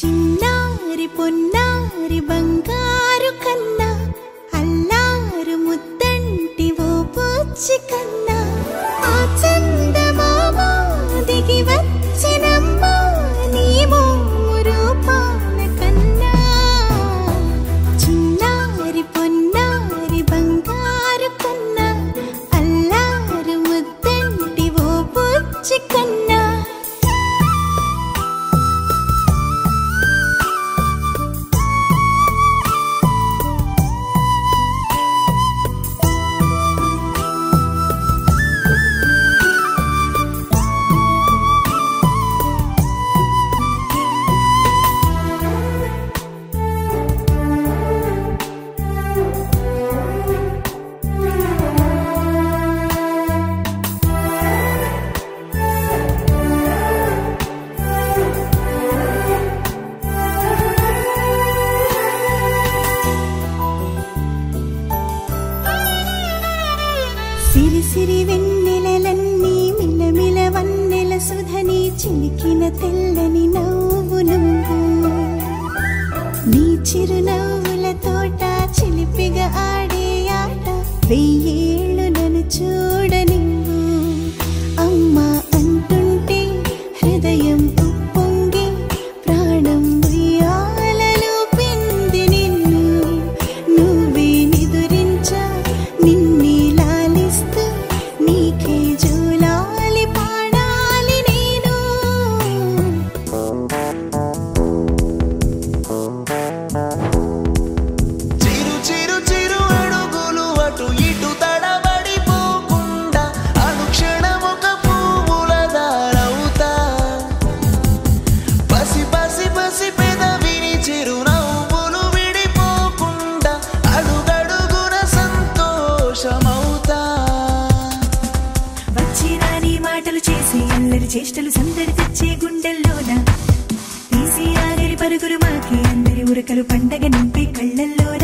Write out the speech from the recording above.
చిన్నారి పొన్నారి బంగారు కన్నా అల్లారు ముద్దంటి ఓ బుచ్చి కన్నా ఆ చందమామ దిగి వచ్చినమ్మా నీ మోము రూపాల కన్నా చిన్నారి పొన్నారి బంగారు కన్నా అల్లారు ముద్దంటి ఓ బుచ్చి కన్నా సిరి సిరి వెన్నెలలన్నీ మిలమిల వన్నెల సుధని చిలికిన తెల్లని నవ్వు నువ్వు నీ చిరునవ్వుల తోట చిలిపిగా ఆడే ఆట వెయ్యేళ్ళు నన్ను చూడ నువ్వు అమ్మా అంటుంటే హృదయం ఉప్పొంగి ప్రాణం ఉయ్యాలలో పిండి నిన్ను నువ్వే నిదురించా నిన్నే నీకే జూలాలి పాడాలి నేను చిరు చిరు చిరు అడుగులు అటు ఇటు తడబడిపోకుండా అనుక్షణం ఒక పువ్వుల దారవుతా పసి పసి పసి పెదవిని చిరునవ్వులు విడిపోకుండా అడుగడుగున సంతోషమవుతా వచ్చిరాని మాటలు చేసి అల్లరి చేష్టలు సందడి తెచ్చే గుండెల్లోన తీసి ఆగరి పరుగులు మాకి అందరి ఉరకలు పండగ నింపే కళ్ళల్లోన